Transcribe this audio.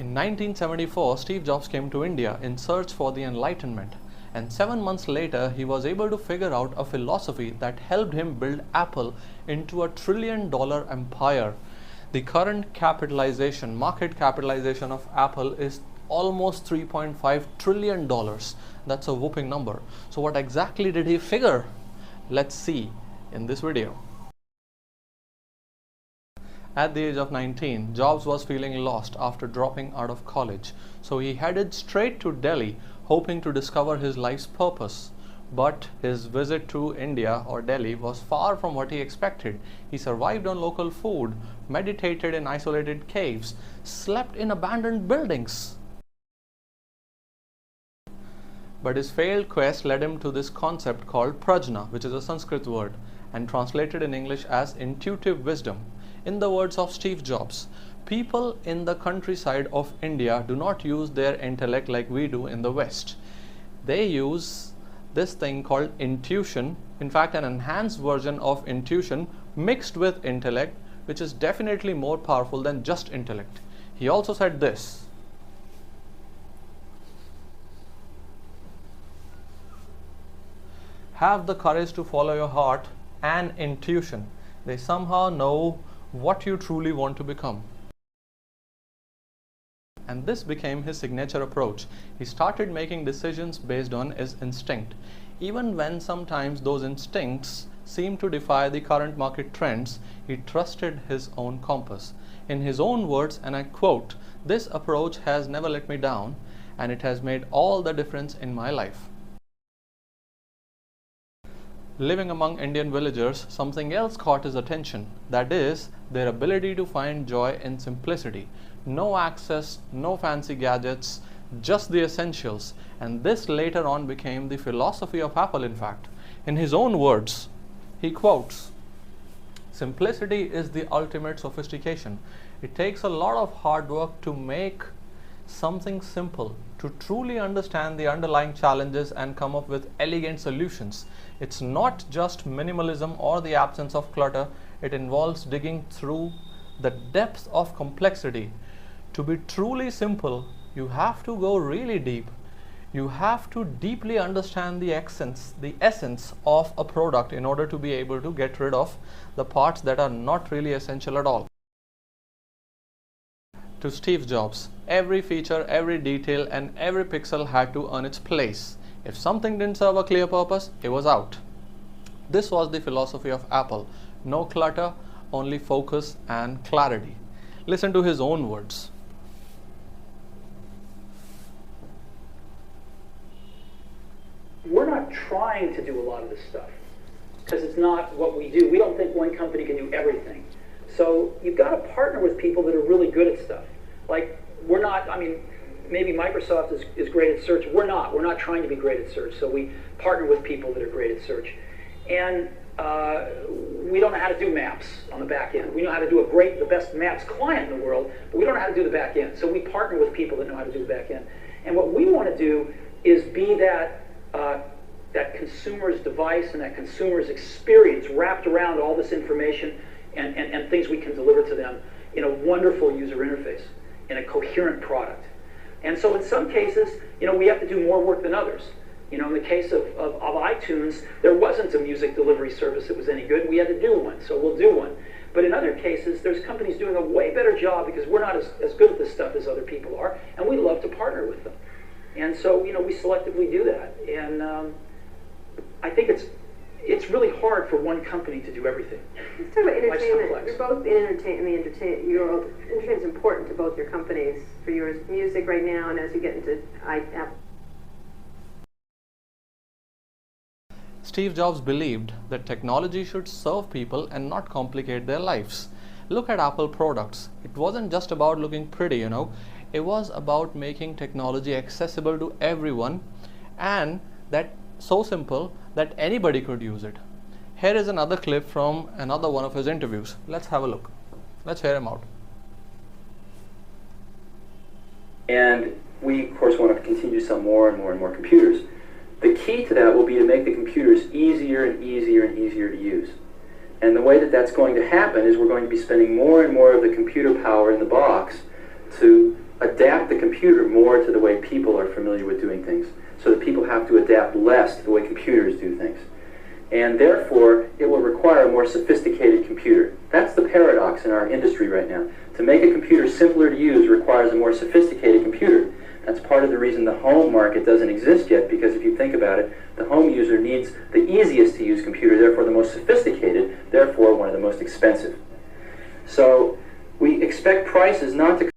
In 1974, Steve Jobs came to India in search for the Enlightenment, and 7 months later he was able to figure out a philosophy that helped him build Apple into a $1 trillion empire. The current market capitalization of Apple is almost $3.5 trillion. That's a whopping number. So what exactly did he figure? Let's see in this video. At the age of 19, Jobs was feeling lost after dropping out of college. So he headed straight to Delhi, hoping to discover his life's purpose. But his visit to India or Delhi was far from what he expected. He survived on local food, meditated in isolated caves, slept in abandoned buildings. But his failed quest led him to this concept called prajna, which is a Sanskrit word and translated in English as intuitive wisdom. In the words of Steve Jobs, people in the countryside of India do not use their intellect like we do in the West. They use this thing called intuition, in fact an enhanced version of intuition mixed with intellect, which is definitely more powerful than just intellect. He also said this: have the courage to follow your heart and intuition. They somehow know what you truly want to become. And this became his signature approach. He started making decisions based on his instinct. Even when sometimes those instincts seemed to defy the current market trends, he trusted his own compass. In his own words, and I quote, "This approach has never let me down, and it has made all the difference in my life." Living among Indian villagers, something else caught his attention, that is, their ability to find joy in simplicity. No access, no fancy gadgets, just the essentials. And this later on became the philosophy of Apple, in fact. In his own words, he quotes, "Simplicity is the ultimate sophistication. It takes a lot of hard work to make something simple, to truly understand the underlying challenges and come up with elegant solutions. It's not just minimalism or the absence of clutter. It involves digging through the depths of complexity. To be truly simple, you have to go really deep. You have to deeply understand the essence of a product in order to be able to get rid of the parts that are not really essential at all." To Steve Jobs, every feature, every detail, and every pixel had to earn its place. If something didn't serve a clear purpose, it was out. This was the philosophy of Apple. No clutter, only focus and clarity. Listen to his own words. We're not trying to do a lot of this stuff because it's not what we do. We don't think one company can do everything. So you've got to partner with people that are really good at stuff. Like, we're not, I mean, maybe Microsoft is great at search. We're not trying to be great at search. So we partner with people that are great at search. And we don't know how to do maps on the back end. We know how to do the best maps client in the world, but we don't know how to do the back end. So we partner with people that know how to do the back end. And what we want to do is be that consumer's device and that consumer's experience wrapped around all this information and things we can deliver to them in a wonderful user interface, in a coherent product. And so in some cases, we have to do more work than others. In the case of iTunes, there wasn't a music delivery service that was any good. We had to do one, so we'll do one. But in other cases, there's companies doing a way better job because we're not as good at this stuff as other people are, and we love to partner with them. And so, we selectively do that. And I think it's really hard for one company to do everything. Let's talk about entertainment. You're both in entertainment. Your entertainment is important to both your companies. For your music right now, and as you get into Apple. Steve Jobs believed that technology should serve people and not complicate their lives. Look at Apple products. It wasn't just about looking pretty, It was about making technology accessible to everyone, and that so simple that anybody could use it. Here is another clip from another one of his interviews. Let's have a look. Let's hear him out. And we, of course, want to continue to sell more and more and more computers. The key to that will be to make the computers easier and easier and easier to use. And the way that that's going to happen is we're going to be spending more and more of the computer power in the box to adapt the computer more to the way people are familiar with doing things, so that people have to adapt less to the way computers do things. And therefore, it will require a more sophisticated computer. That's the paradox in our industry right now. To make a computer simpler to use requires a more sophisticated computer. That's part of the reason the home market doesn't exist yet, because if you think about it, the home user needs the easiest to use computer, therefore the most sophisticated, therefore one of the most expensive. So we expect prices not to